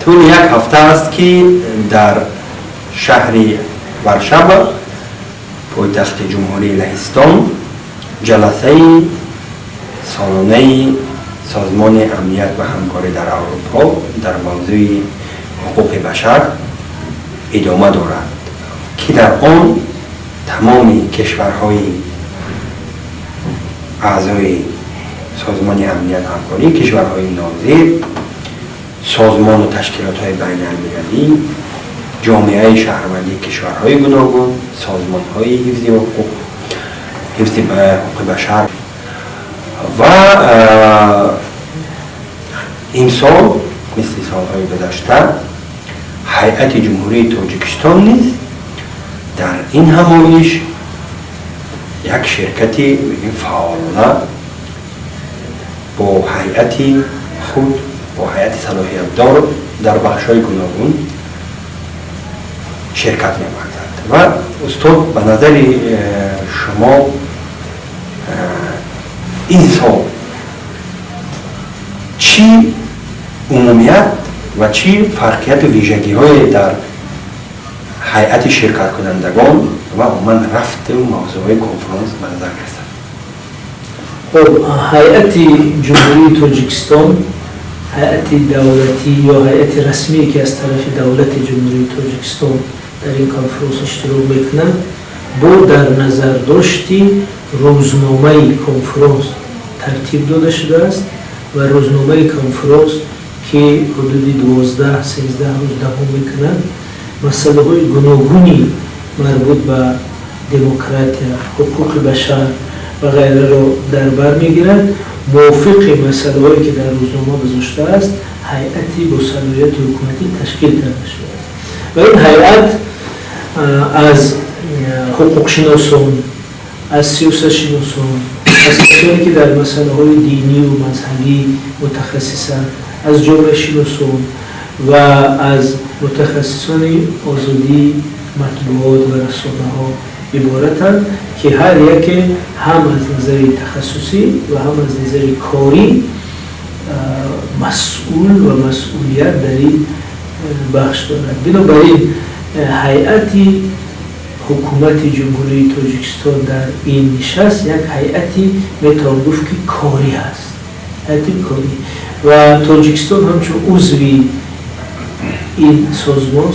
طول یک هفته است که در شهر ورشابه پایتخت جمهوری لهستان جلسه سالانه سازمان امنیت و همکاری در اروپا در موضوع حقوق بشر ادامه دارد که در آن تمام کشورهای اعضای سازمان امنیت و همکاری، کشورهای ناظر، سازمان و تشکیلات‌های بین‌المللی، جامعه شهروندی کشورهای گوناگون، سازمان‌های حفظ حقوق بشر و این سال مثل سالهای گذشته هیئت جمهوری تاجیکستان نیز در این همایش یک شرکتی فعالانه با هیئت خود، با هیئت صلاحیت دار در بخش‌های گوناگون شرکت می‌ورزد. و استاد به نظر شما این سال چی عمومیت و چی فرقیت و ویژگی‌های در هیئت شرکت کنندگان و عموما رفت و موضوع کنفرانس به نظر رسد؟ خب هیئت جمهوری تاجیکستان هیئت دولتی یا هیئت رسمی که از طرف دولت جمهوری تاجیکستان در این کنفرانس اشتراک میکنند با در نظر داشتی روزنامه کنفرانس ترتیب داده شده است و روزنامه کنفرانس که حدود 12-13 روز دوام میکنند مسئله های گوناگونی مربوط به دموکراتیا، حقوق بشر و غیره را در بر میگیرد. موافق مسئله هایی که در روزنامه گذاشته است هیئتی با صلاحیت حکومتی تشکیل داده شده است و این هیئت از حقوق شناسان، از سیاست شناسان، از کسانی که در مسئله های دینی و مذهبی متخصصند، از جامعه شناسان و از متخصصان آزادی مطبوعات و رسانه ها عبارتند که هر یک هم از نظر تخصصی و هم از نظر کاری مسئول و مسئولیت در این بخش دارد. بنابراین هیئتی حکومت جمهوری تاجیکستان در این نشست یک هیئتی میتوان گفت که کاری هست، هیئتی کاری و تاجیکستان همچون عضوی این سازمان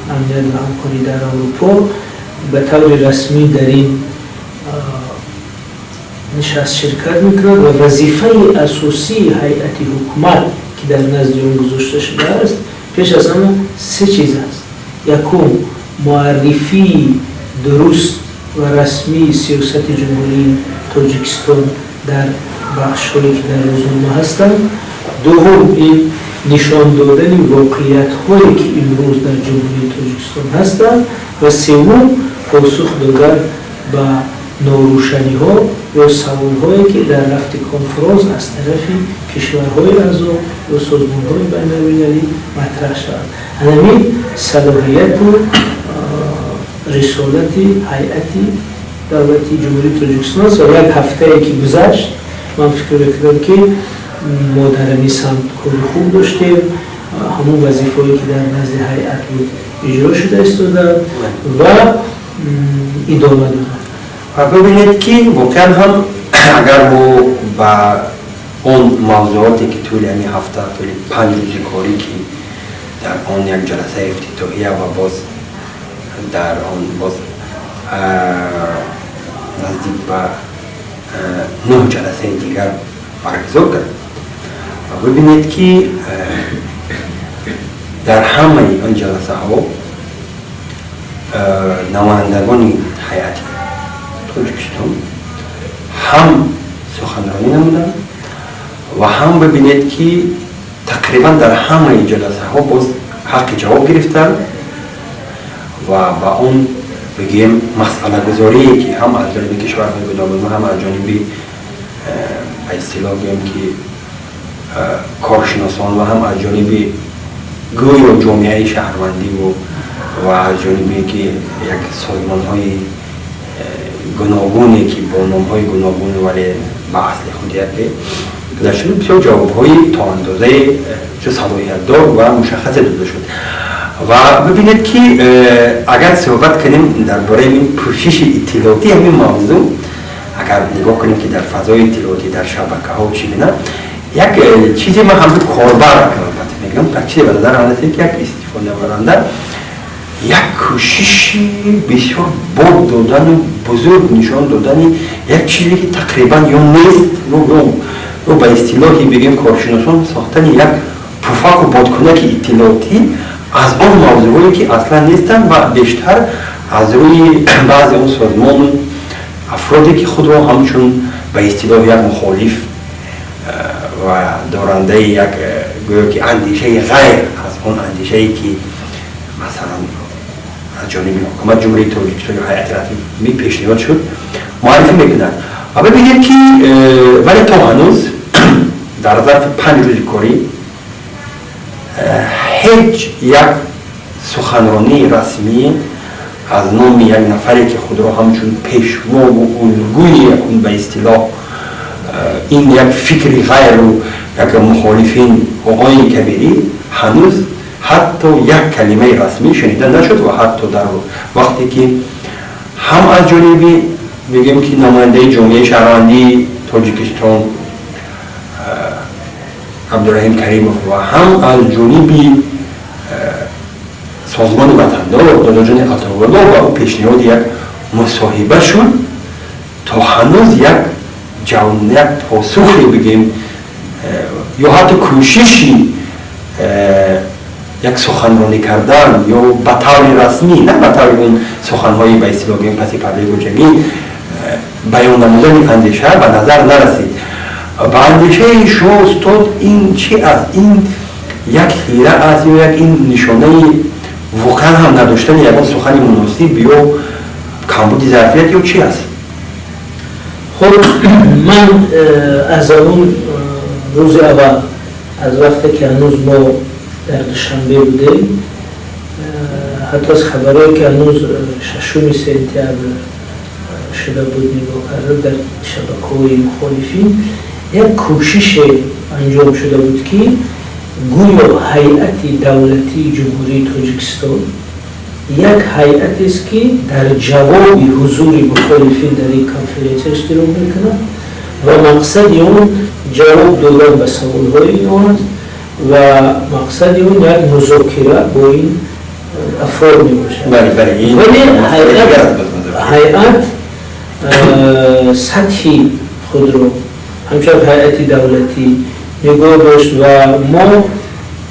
امنیت و همکاری در اروپا به طور رسمی در این نشست شرکت میکند و وظیفه اساسی هیئت حکومت که در نزد اون گذاشته شده است پیش از همه سه چیز است. یکم معرفی درست و رسمی سیاست جمهوری تاجیکستان در بخش‌هایی که در روزنامه هستند. دوم این نشان دادن واقعیت هایی که امروز در جمهوری تاجیکستان هستند و سوم پاسخ دادن به ناروشنی ها یا سوال هایی که در رفت کنفرانس از طرف کشورهای اعضا و سازمان های بین‌المللی مطرح شد. همین صلاحیت و رسالت هیئت دولتی جمهوری تاجیکستان است و یک هفته که گذشت من فکر می‌کردم که ما در این سمت کار خوب داشتیم، همون وظیفه‌ای که در نزد هیئت بود اجرا شده ایستاده و ادامه دادن. و ببینید که واقعا هم اگر ما با اون موضوعاتی که طول این هفته طول 5 روز کاری که در آن یک جلسه افتتاحیه و باز در آن باز نزدیک به 9 جلسه دیگر برگزار کرد و ببینید که در همه این جلسه ها نمایندگان هیئت تاجیکستان هم سخنرانی نمودند و هم ببینید که تقریبا در همه جلسه ها باز حق جواب گرفتند و با اون بگیم مسئله گذاری که هم از جانب کشورهای گوناگون هم از جانب به اصطلاح بگیم که کارشناسان و هم از جانب گویا جامعه شهروندی و از جانبی که یک سازمان های گوناگونی که با نام های گوناگون ولی به اصل خود یک گذشته بسیار جواب‌های تا اندازه صلاحیت دار و مشخص داده شد و ببینید که اگر صحبت کنیم درباره این پوشش اطلاعاتی همین موضوع، اگر نگاه کنیم که در فضای اطلاعاتی در شبکه‌ها چی می‌بینن، یک چیزی من هم کاربر میگم تاکید به نظر آمده که یک استفاده برنده یک کوشش بسیار بود دادن و بزرگ نشان دادن یک چیزی که تقریبا یا نیست یا به اصطلاحی بگیم کارشناسان ساختن یک پفاک و بادکنک اطلاعاتی از آن موضوعی که اصلا نیستن و بیشتر از روی بعضی اون سازمان افرادی که خود را همچون به اصطلاح یک مخالف و دارنده یک گویا که اندیشه غیر از اون اندیشه‌ای که مثلا از جانب حکومت جمهوری تاجیکستان یا هیئت رسمی پیشنهاد شد معرفی میکنند و ببینید که ولی تا هنوز در ظرف 5 روز کاری هیچ یک سخنرانی رسمی از نام یک نفری که خود را همچون پیشوا و الگوی یکون به اصطلاح این یک فکری غیر و یک مخالفین آقای کبیری هنوز حتی یک کلمه رسمی شنیده نشد و حتی در وقتی که هم از جانبی بگیم که نماینده جمعیت شهروندی تاجیکستان عبدالرحیم کریموف و هم از جانبی سازمان وطندار داداجان عطاالله و او پیشنهاد یک مصاحبه شد تا هنوز یک پاسخی بگیم یا حتی کوششی یک سخنرانی کردن یا به طور رسمی نه به طور اون سخنهای به اصطلاح پس پرده گوجگی بیان نمودن اندیشه به نظر نرسید. به اندیشه شما استاد این چی است؟ این یک حیره است یا یک این نشانه واقعا هم نداشتن یک سخن مناسب یا کمبود ظرفیت یا چی است؟ خب من از اون روز اول از وقتی که هنوز ما در دوشنبه بودیم حتی از خبرهایی که هنوز 6 سپتامبر شده بود نگاه کرده در شبکه‌های مخالفین یک کوشش انجام شده بود که گویا هیئت دولتی جمهوری تاجیکستان یک هیئتی است که در جواب حضور مخالفین در این کنفرانس اشتراک میکنه و مقصد اون جواب دادن به سوالهای آن و مقصد اون یک مذاکره با این افراد میباشه. ولی هیئت سطحی خود رو همچنان هیئت دولتی نگاه داشت و ما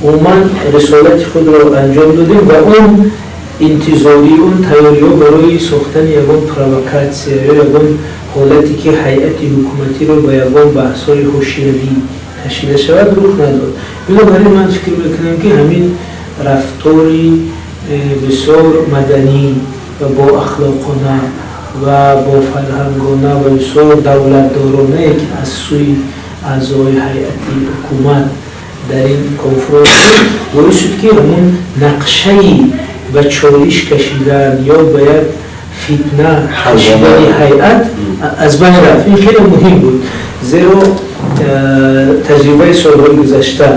عموما رسالت خود رو انجام دادیم و اون انتظاری اون تیاری ها برای ساختن یکان پروکاسیون یا یکان حالتی که هیئت حکومتی رو با یکان بحث‌های هوشیاری تشکیل شود رخ نداد. بنابراین من فکر میکنم که همین رفتاری بسیار مدنی و با اخلاقانه و با فرهنگانه و بسیار دولتدارانه که از سوی اعضای هیئت حکومت در این کنفرانس باعث شد که همون نقشه‌ای به چالش کشیدن یا به یک فتنه کشیدن هیئت از بین رفت. این خیلی مهم بود زیرا تجربه سالهای گذشته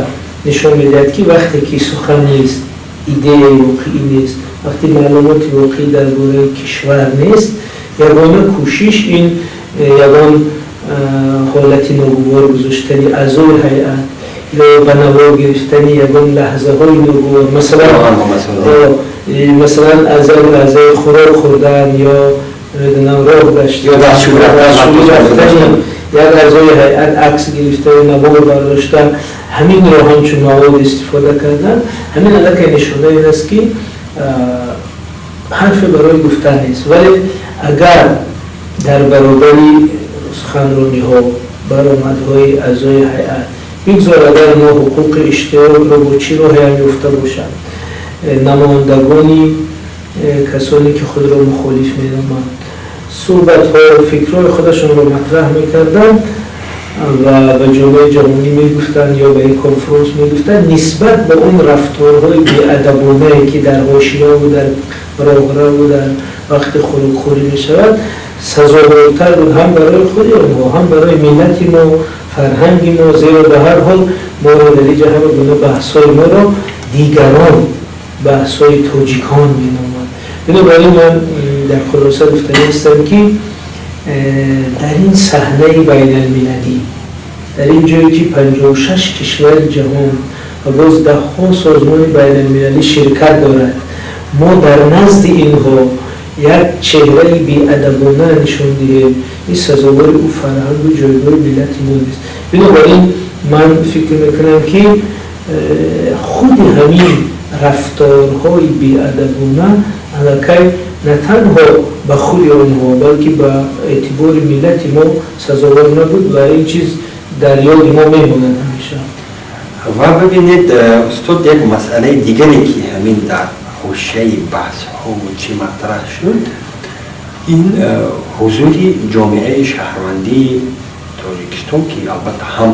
نشان می‌دهد که وقتی که سخن نیست، ایده واقعی نیست، وقتی معلومات واقعی درباره کشور نیست، یگانه کوشش این یگان حالتی ناگوار گذاشتن اعضای هیئت یا به نوا گرفتن یگان لحظه های ناگوار مثلا از خوراک خوردن یا راه گشت یا دستشویی رفتن یا اعضای هیئت عکس گرفتن نوار برداشتن همین را همچون مواد استفاده کردن. همین علاقه نشانه این است که حرف برای گفتن نیست، ولی اگر در برابری سخنرانی ها برآمدهای اعضای هیئت بگذار اگر ما حقوق اشتراک را با چی راه یافته باشند نمایندگانی کسانی که خود را مخالف می‌نامند صحبت ها و فکرهای خودشون را مطرح می‌کردند و به جامعه جهانی می‌گفتند یا به این کنفرانس می‌گفتند نسبت به اون رفتارهای بی‌ادبانه که در حاشیه و در راهرو و در وقت خوراکخوری می‌شود سزاوارتر بود هم برای خود ما هم برای ملت ما فرهنگ ما، زیرا به هر حال ما رو در اینجا همه گونه بحثای ما رو دیگران بحثای توجیکان مینامند. بنابراین من در خلاصه گفتنی هستم که در این صحنه بین المللی، در این جایی که 56 کشور جهان و باز 10 سازمان بین المللی شرکت دارد، ما در نزد اینها یک چهره بی‌ادبانه نشان دهیم، این سزاوار او فرهنگ و جایگاه ملت ما نیست. بنابراین من فکر میکنم که خود همین رفتارهای بی‌ادبانه علاقه نه تنها به خود آنها بلکه به اعتبار ملت ما سزاوار نبود و این چیز در یاد ما میماند همیشه. و ببینید استاد، یک مسئله دیگری که همین در حوزه بحث ها و چی مطرح شد، این حضور جامعه شهروندی تاجیکستان که البته هم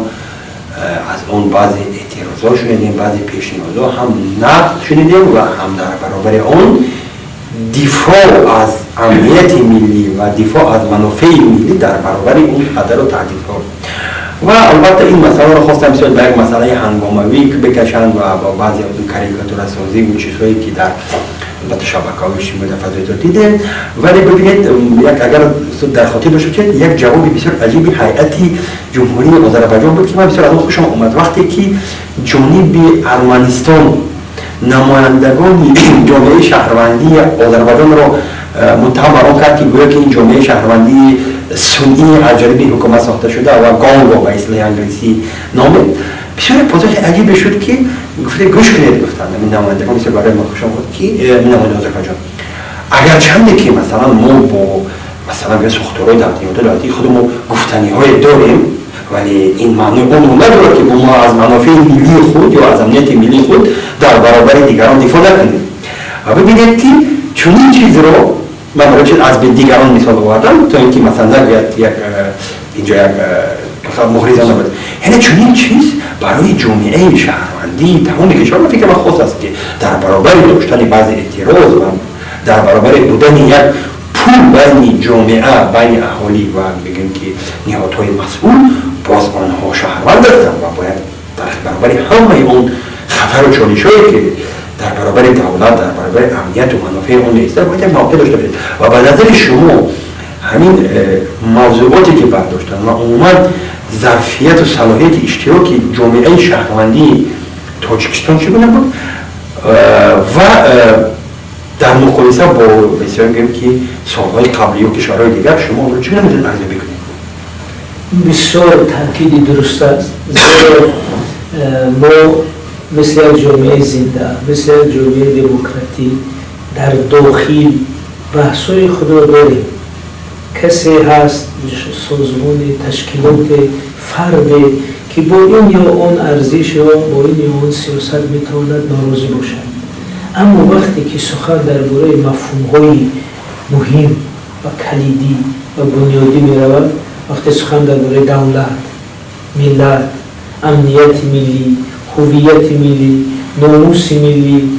از اون بعضی اعتراضات شنیدیم، بعضی پیشنهادها هم نقد شنیدیم و هم در برابر اون دفاع از امنیت ملی و دفاع از منافع ملی در برابر اون خطر و تهدیدها. و البته این مسئله رو خواستم بسیار به یک مسئله هنگاموی بکشند و با بعضی از اون کاریکاتور سازی و چیزهایی که در البته شبکه‌های اجتماعی در فضای دیدیم. ولی ببینید یک اگر در خاطر داشته باشید، یک جواب بسیار عجیبی هیئت جمهوری آذربایجان بود که من بسیار از اون خوشم اومد. وقتی که جانب ارمنستان نمایندگان جامعه شهروندی آذربایجان رو متهم بر کرد که گویا که این جامعه شهروندی سنی از جانب حکومت ساخته شده و گانگ به اصطلاح انگلیسی نامه، بسیار پاسخ عجیبی شد که گفته گوش کنید، گفتن این نمایندگان بسیار برای ما خوشم بود که نماینده آذربایجان اگر چنده که مثلا ما با مثلا به ساختارهای دولتی خودمون گفتنی‌های داریم، ولی این معنی اون نداره که ما از منافع ملی خود یا از امنیت ملی خود در برابر دیگران دفاع نکنیم. و ببینید که چنین چیز رو من برای از دیگران مثال آوردم تا اینکه مثلا یک اینجا یک مثلا مخریزان نبود. یعنی چنین چیز برای جامعه شهروندی تمام کشور من فکر من خاص است که در برابر داشتن بعضی اعتراض و در برابر بودن یک پول بین جامعه، بین اهالی و بگیم که نهادهای مسئول، باز آنها شهروند هستند و باید در برابر همه اون خطر و چالش‌هایی که در برابر دولت، در برابر امنیت و منافع اون نیست باید یک موقع داشته باشید. و به نظر شما همین موضوعاتی که برداشتن و عموما ظرفیت و صلاحیت اشتراک جامعه شهروندی تاجیکستان چگونه بود و در مقایسه با بسیار میگم که سالهای قبلی و کشورهای دیگر شما رو چگونه میتونید ارزیابی کنید؟ بسیار تاکید درست است. زیرا ما مثل جامعه زنده، مثل جامعه دموکراتی در داخل بحثای خود را داریم. کسی هست سازمان تشکیلات فرد که با این یا اون ارزش یا با این یا اون سیاست میتواند ناراضی باشد، اما وقتی که سخن درباره مفهوم‌های مهم و کلیدی و بنیادی می‌رود، وقتی سخن درباره دولت، ملت، امنیت ملی، هویت ملی، ناموس ملی،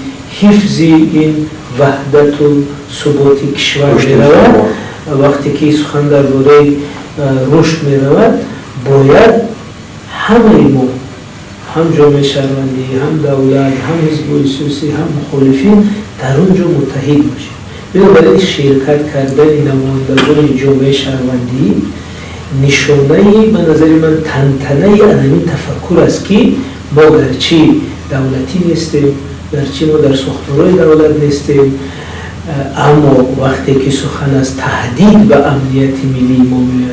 حفظ این وحدت و ثبات کشور می‌رود، وقتی که سخن درباره رشد می‌رود، باید همه ما، هم جامعه شهروندی، هم دولت، هم حزب‌های سیاسی، هم مخالفین در اونجا متحد باشیم. بنابراین شرکت کردن نمایندگان جامعه شهروندی نشانه به نظر من تنتنه این تفکر است که ما گرچه دولتی نیستیم، گرچه ما در ساختارهای دولت نیستیم، اما وقتی که سخن از تهدید به امنیت ملی ما میاد،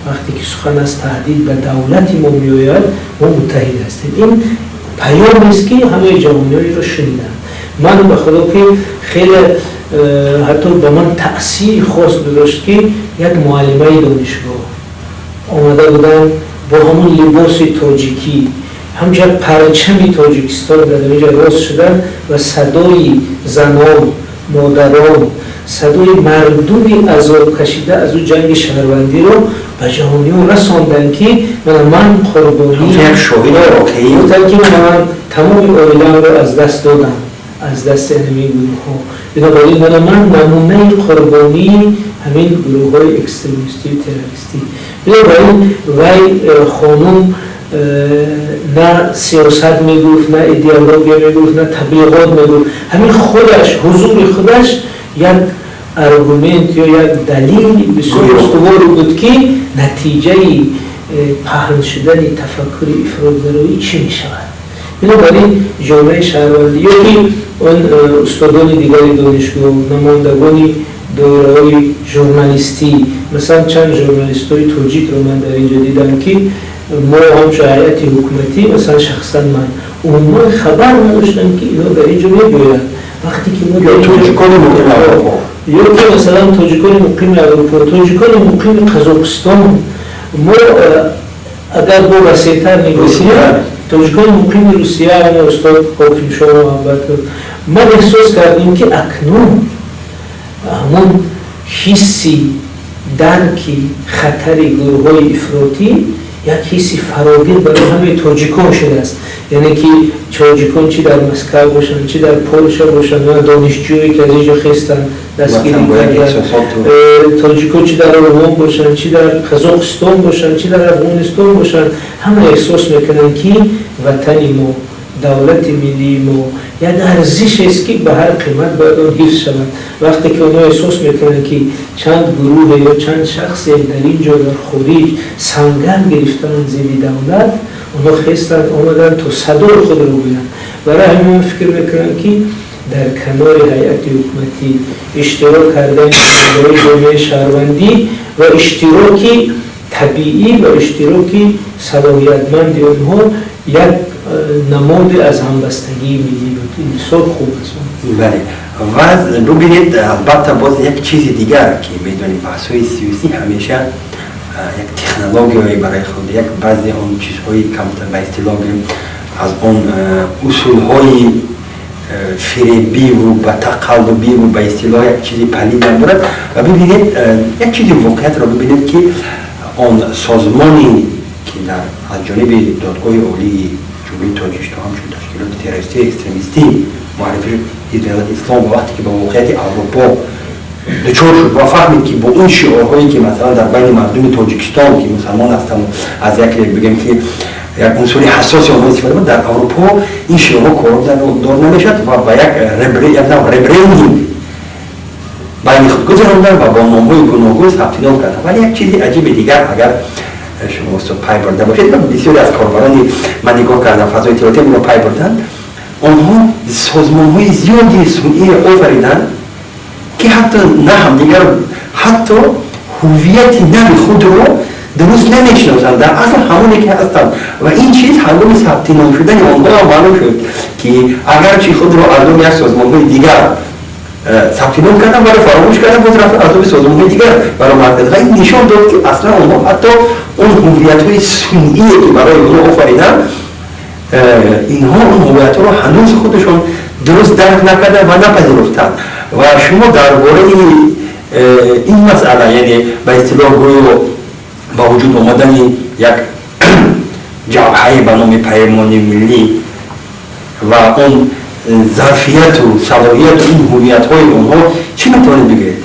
وقتی که سخن از تهدید به دولت ما میآید، ما متحد هستیم. این پیام است که همه جوانایی را شنیدن. من به خدا که خیلی حتی به من تأثیر خاص گذاشت که یک معلمه دانشگاه آمده بودن با همون لباس تاجیکی، همچنین پرچم تاجیکستان در اینجا راست شدن و صدای زنان، مادران، صدای مردمی عذاب کشیده از او جنگ شهروندی رو به جهانیان رساندن که من قربانی یک شاهد واقعی بودن که من تمام عائله‌ام رو از دست دادم، از دست انمی گروه‌ها. بنابراین من نمونه قربانی همین گروه‌های اکستریمیستی و تروریستی. بنابراین وی خانوم نه سیاست میگفت، نه ایدئولوژی میگفت، نه تبلیغات میگفت، همین خودش، حضور خودش یک ارگومنت یا یک دلیل بسیار استوار بود که نتیجه پهن شدن تفکر افراط‌گرایی چی می شود. بنابراین جامعه شهروندی یا که اون استادان دیگری دانشگاه، نمایندگان دایره‌های ژورنالیستی، مثلا چند ژورنالیست‌های توجیک رو من در اینجا دیدم که ما هم هیئت حکومتی مثلا شخصا من عموما خبر نداشتم که اینا در اینجا میگویند وقتی که ما یا توجیکان مقیم اروپا یا که مثلا توجیکان مقیم اروپا، توجیکان مقیم قزاقستان، ما اگر با وسیع‌تر نگاه توجیکان مقیم روسیه و استاد حاکم شما محبت کرد، من احساس کردیم که اکنون همون حسی درکی خطر گروه‌های افراطی یک حسی فراگیر برای همه تاجیکان شده است. یعنی که تاجیکان چی در مسکو باشن، چی در پولش باشن، یا دانشجویی که از اینجا خستن دستگیری کردن، تاجیکان چی در آلمان باشن، چی در قزاقستان باشن، چی در افغانستان باشن، همه احساس میکنن که وطن ما، دولت ملی ما یک ارزش است که به هر قیمت باید آن حفظ شود. وقتی که اونها احساس میکنن که چند گروه یا چند شخص در اینجا در خارج سنگن گرفتن زیر دولت، اونها خستن آمدن تا صدای خود رو بگیرن. برای همین فکر میکنن که در کنار هیئت حکومتی اشتراک کردن برای جامعه شهروندی و اشتراکی طبیعی و اشتراکی صلاحیتمند اونها یک نماد از همبستگی ملی بود. این بسیار خوب است. بله. و ببینید البته باز یک چیز دیگر که میدونید بحث‌های سیاسی همیشه یک تکنولوژی برای خود، یک بعضی اون چیزهای کمتر به اصطلاح از اون اصولهای فریبی و به تقلبی و به اصطلاح یک چیزی پلید دارد. و ببینید یک چیزی واقعیت را ببینید که آن سازمانی که در از جانب دادگاه عالی جمهوری تاجیکستان همچون تشکیلات تروریستی اکستریمیستی معرفی حزب اسلام و وقتی که با واقعیت اروپا دچار شد و فهمید که با این شعارهایی که مثلا در بین مردم تاجیکستان که مسلمان هستند از یک بگم که یک عنصر حساسی آنها استفاده بود، در اروپا این شعارها کاربردار نمیشد و با یک ریبرندینگ بین خود گذراندن و با نام‌های گوناگون ثبت نام کردن. ولی یک چیزی عجیب دیگر اگر شما استاد پای برده باشید و بسیاری از کاربران من نگاه کردم فضای اطلاعاتی رو پای بردن، آنها سازمان‌های زیادی صنعی آفریدن که حتی نه همدیگر حتی هویت نوع خود رو درست نمیشناسند، در اصل همونی که هستند و این چیز هنگام ثبت نام شدن آنها معلوم شد که اگرچه خود رو از یک سازمان‌های دیگر ثبت نام کردن ولی فراموش کردن باز رفتن از سازمان‌های دیگر برآمد کردن. این نشان داد که اصلا آنها حتی اون هویت‌های صنعی که برای اونها آفریدن اینها اون هویت‌ها رو هنوز خودشون درست درک نکردن و نپذیرفتن. و شما درباره این مسئله یعنی به اصطلاح گویا با وجود آمدن یک جبهه به نام پیمان ملی و اون ظرفیت و صلاحیت این هویت‌های اونها چی میتونید بگید؟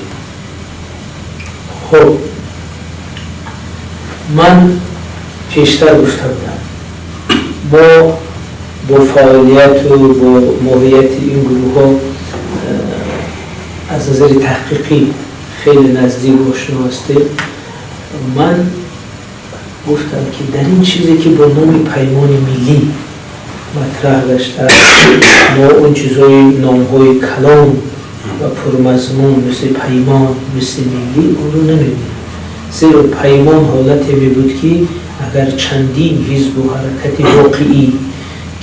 خب من پیشتر گفته بودم با فعالیت و با موقعیت این گروه ها از نظر تحقیقی خیلی نزدیک و آشنا هستیم. من گفتم که در این چیزی که با نام پیمان ملی مطرح داشته ما اون چیزهای نامهای کلام و پرمضمون مثل پیمان مثل ملی اون رو نمیبینیم. زیرا پیمان حالتی می بود که اگر چندین حزب و حرکت واقعی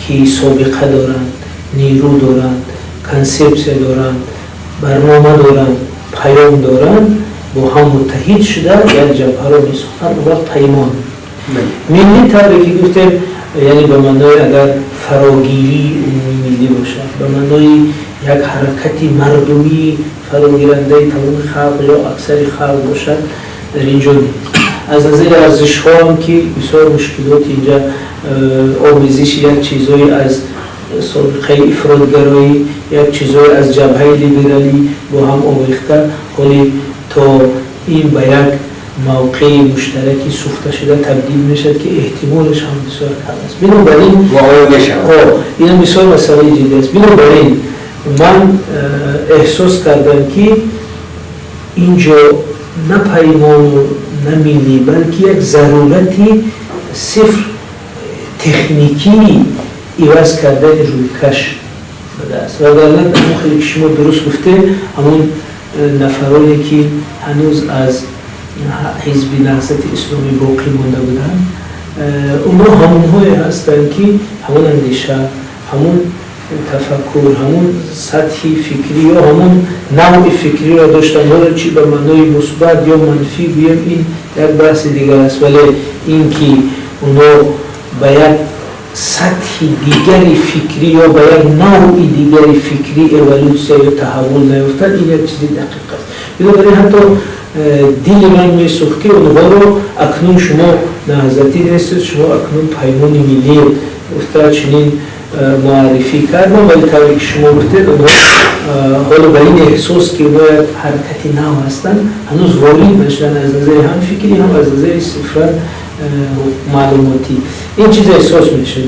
که سابقه دارند، نیرو دارند، کنسپت دارند، برنامه دارند، پیام دارند، با هم متحد شده یک جبهه را میسازند، اون وقت پیمان. ملی طوری که گفتیم یعنی به معنای اگر فراگیری عمومی ملی باشد، به معنای یک حرکتی مردمی فراگیرنده تمام خلق یا اکثر خلق باشد در اینجا نیست. از نظر ارزش‌ها هم که بسیار مشکلات اینجا آمیزش یک چیزایی از سابقه افراط‌گرایی، یک چیزایی از جبهه لیبرالی با هم آمیخته، ولی تا این به یک موقع مشترکی سوخته شده تبدیل میشد که احتمالش هم بسیار کم است. بنابراین این بسیار مسئله جدی است. بنابراین من احساس کردم که اینجا نه پیمان و نه ملی بلکه یک ضرورتی صفر تکنیکی عوض کردن روی کش بوده است. و در خیلی شما درست گفته همون نفرانی که هنوز از حزب نهضت اسلامی باقی مانده بودن اونا همونهایی هستند که همون اندیشه، همون تفکر، همون سطحی فکری یا همون نوع فکری را داشتن. حالا چی به معنای مثبت یا منفی بیم این یک بحث دیگر است، ولی این که اونا به یک سطح دیگری فکری یا به یک نوع دیگری فکری اولوسیا یا تحول نیفتد این یک چیزی دقیق است. بنابراین حتی دل من می سوخت که اونها رو اکنون شما نهضتی نیستید، شما اکنون پیمان ملی افتاد چنین معرفی کردم، ولی طوری که شما گفتید حالا به این احساس که اونها حرکتی نو هستند هنوز وارد نشدن از نظر هم فکری هم از نظر صفر معلوماتی. این چیز احساس میشه.